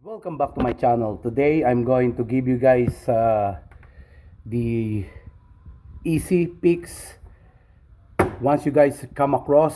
Welcome back to my channel. Today I'm going to give you guys the easy picks once you guys come across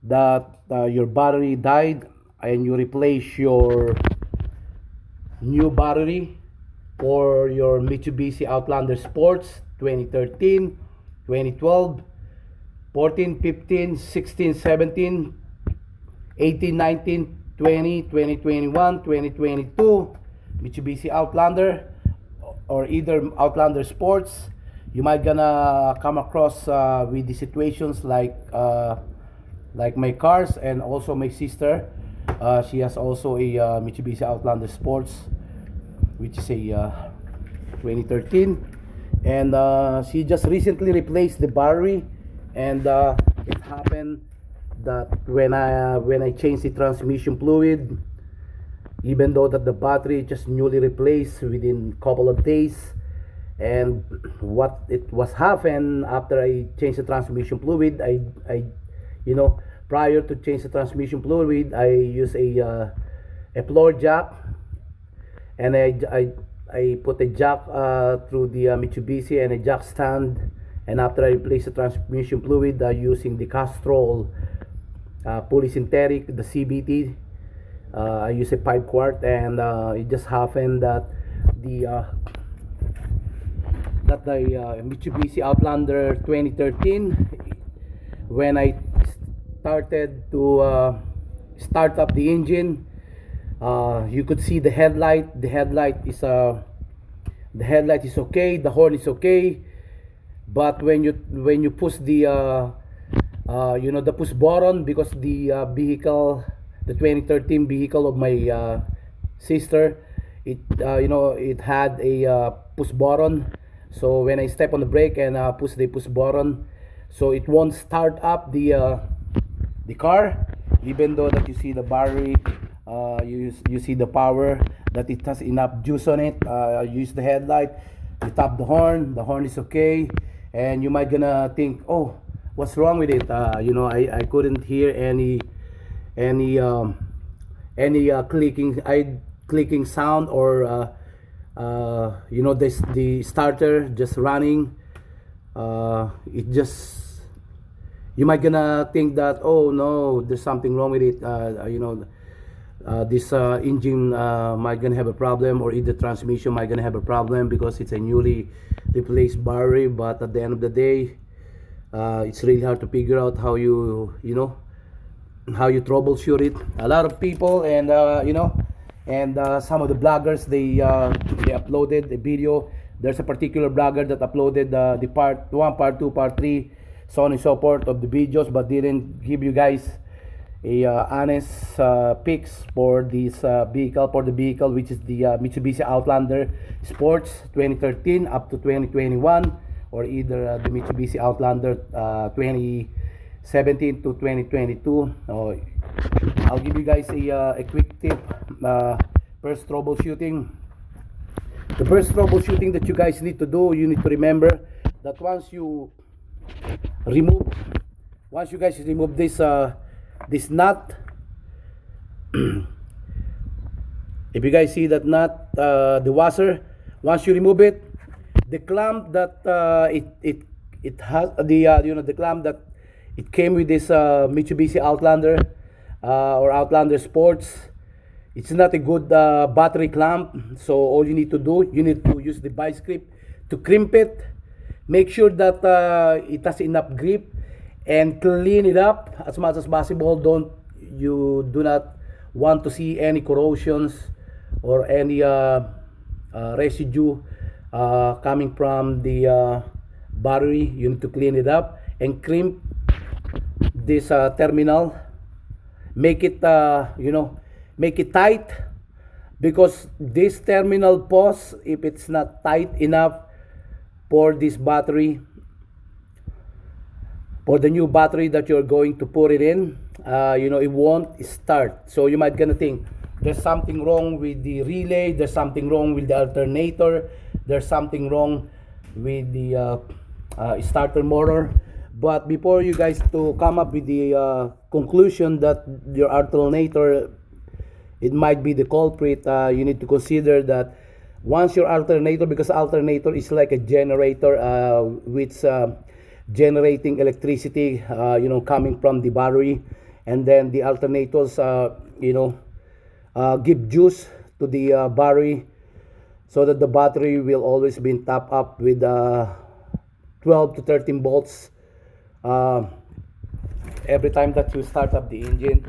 that your battery died and you replace your new battery for your Mitsubishi Outlander Sports 2013, 2012, 14, 15, 16, 17, 18, 19, 20, 2021, 2022 Mitsubishi Outlander or either Outlander Sports. You might gonna come across with the situations like my cars and also my sister. She has also a Mitsubishi Outlander Sports, which is a 2013, and she just recently replaced the battery, and it happened that when I changed the transmission fluid, even though that the battery just newly replaced within couple of days, and what it was happened after I changed the transmission fluid, I you know prior to change the transmission fluid, I use a floor jack, and I put a jack through the Mitsubishi and a jack stand, and after I replace the transmission fluid using the Castrol pulley synthetic, the CBT, I use a 5 quart, and it just happened that the Mitsubishi Outlander 2013, when I started to start up the engine, you could see the headlight. The headlight is okay. The horn is okay. But when you push the push button, because the vehicle, the 2013 vehicle of my sister, it had a push button. So when I step on the brake and push the push button, so it won't start up the car, even though that you see the battery, you see the power, that it has enough juice on it. Use the headlight, you tap the horn is okay, and you might gonna think, oh, what's wrong with it? I couldn't hear any clicking sound, or the starter just running. It just, you might gonna think that, oh no, there's something wrong with it. This engine might gonna have a problem, or either transmission might gonna have a problem because it's a newly replaced battery. But at the end of the day, it's really hard to figure out how how you troubleshoot it. A lot of people, and some of the bloggers, they uploaded a video. There's a particular blogger that uploaded the part 1, part 2, part 3, so on and so forth of the videos, but didn't give you guys a honest picks for this vehicle, which is the Mitsubishi Outlander Sports 2013 up to 2021, or either the Mitsubishi Outlander 2017 to 2022. I'll give you guys a quick tip. First troubleshooting. The first troubleshooting that you guys need to do, you need to remember that once you guys remove this nut, if you guys see that nut, the washer, once you remove it, the clamp that it has, the clamp that it came with this Mitsubishi Outlander or Outlander Sports, it's not a good battery clamp. So all you need to do, you need to use the vice grip to crimp it. Make sure that it has enough grip, and clean it up as much as possible. You do not want to see any corrosions or any residue coming from the battery. You need to clean it up and crimp this terminal. Make it make it tight, because this terminal post, if it's not tight enough for this battery, for the new battery that you're going to put it in, it won't start. So you might gonna think there's something wrong with the relay, there's something wrong with the alternator, there's something wrong with the starter motor. But before you guys to come up with the conclusion that your alternator it might be the culprit. You need to consider that once your alternator, because alternator is like a generator, which generating electricity, coming from the battery, and then the alternators, give juice to the battery, so that the battery will always be topped up with 12 to 13 volts uh, every time that you start up the engine.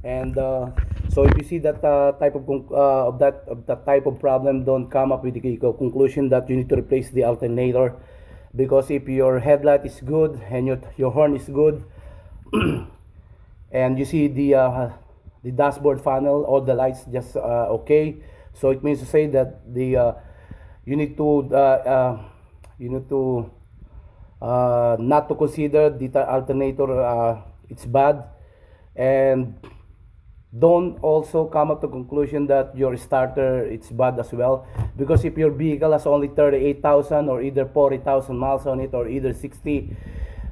And so if you see that type of that type of problem, don't come up with the conclusion that you need to replace the alternator, because if your headlight is good and your horn is good, and you see the dashboard panel, all the lights just okay, so it means to say that the you need to not to consider the alternator, it's bad. And don't also come up to conclusion that your starter it's bad as well, because if your vehicle has only 38,000 or either 40,000 miles on it, or either 60,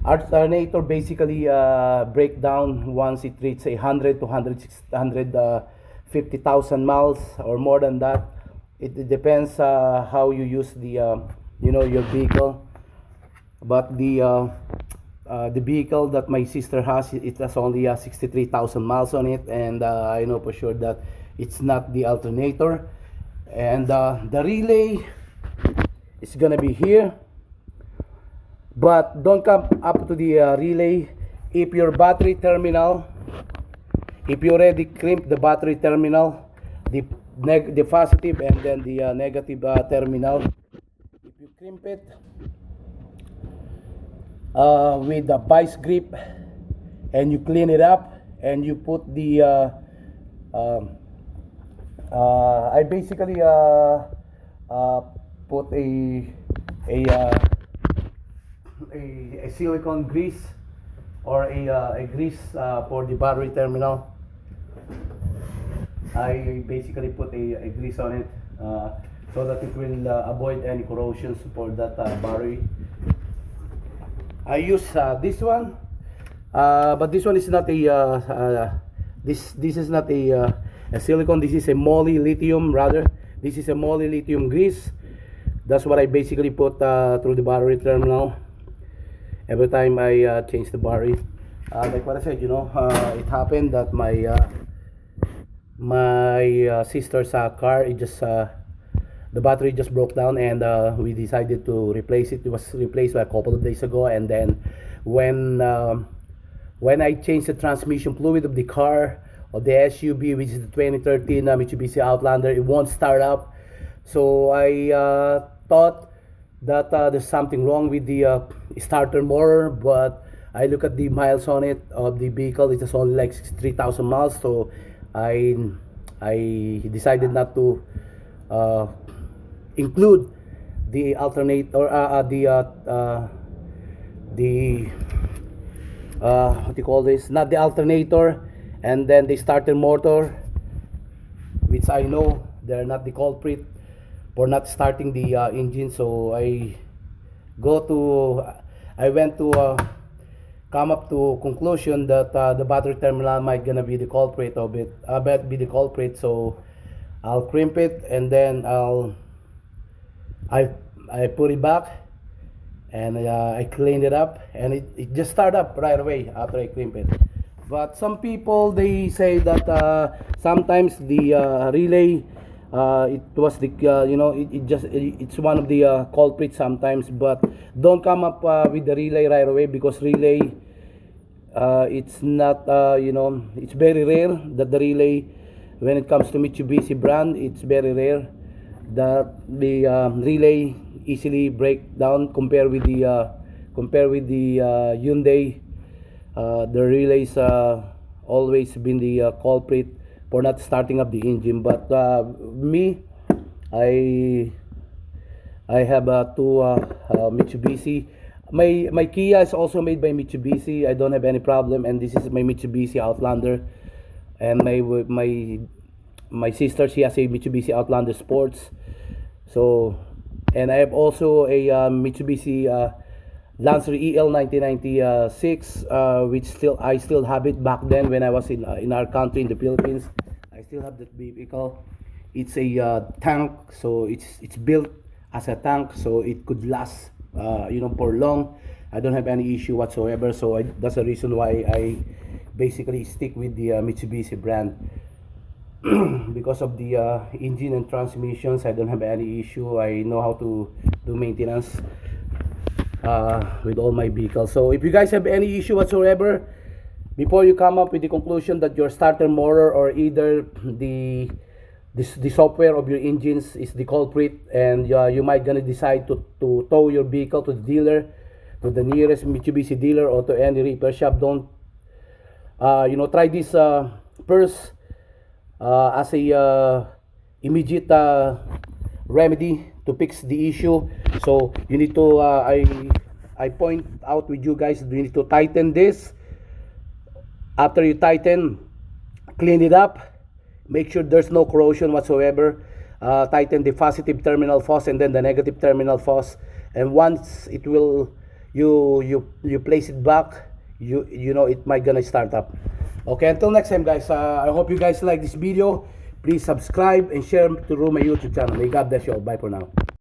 alternator basically break down once it reaches 100 to 150,000 miles or more than that. It depends how you use the your vehicle. But the vehicle that my sister has, it has only 63,000 miles on it, and I know for sure that it's not the alternator. And the relay is gonna be here, but don't come up to the relay if your battery terminal, if you already crimp the battery terminal, the positive and then the negative terminal, if you crimp it with the vice grip, and you clean it up, and you put the I basically put a, uh, a silicone grease, or a grease for the battery terminal. I basically put a grease on it, so that it will avoid any corrosions for that battery. I use this one, but this one is not a this is not a silicone. This is a moly lithium, rather. This is a moly lithium grease. That's what I basically put through the battery terminal every time I change the battery. Like what I said, it happened that my sister's car, it just the battery just broke down, and we decided to replace it. It was replaced a couple of days ago, and then when I changed the transmission fluid of the car, of the SUV, which is the 2013 Mitsubishi Outlander, it won't start up. So I thought that there's something wrong with the starter motor, but I look at the miles on it of the vehicle. It's only like 63,000 miles, so I decided not to include the alternate, or the what do you call this? Not the alternator, and then the starter motor, which I know they're not the culprit for not starting the engine. So I went to come up to conclusion that the battery terminal might gonna be the culprit of it. Be the culprit. So I'll crimp it, and then I put it back, and I cleaned it up, and it just started up right away after I crimp it. But some people, they say that sometimes the relay, it was the it's one of the culprits sometimes. But don't come up with the relay right away, because relay, it's not it's very rare that the relay, when it comes to Mitsubishi brand, it's very rare that the relay easily break down compared with the Hyundai. The relays always been the culprit for not starting up the engine. But me, I have two Mitsubishi. My Kia is also made by Mitsubishi. I don't have any problem, and this is my Mitsubishi Outlander. And my sister, she has a Mitsubishi Outlander Sports. So, and I have also a Mitsubishi Lancer EL 1996, which I still have it back then when I was in our country, in the Philippines. I still have that vehicle. It's a tank, so it's built as a tank, so it could last, for long. I don't have any issue whatsoever. So that's the reason why I basically stick with the Mitsubishi brand. Because of the engine and transmissions, I don't have any issue. I know how to do maintenance with all my vehicles. So if you guys have any issue whatsoever, before you come up with the conclusion that your starter motor or either the software of your engines is the culprit, and you might gonna decide to tow your vehicle to the dealer, to the nearest Mitsubishi dealer or to any repair shop, don't try this first as a immediate remedy to fix the issue. So you need to I point out with you guys, you need to tighten this. After you tighten, clean it up, make sure there's no corrosion whatsoever. Tighten the positive terminal faucet and then the negative terminal faucet, and once it will you place it back, it might gonna start up. Okay, until next time guys, I hope you guys like this video. Please subscribe and share to my YouTube channel. May God bless you all. Bye for now.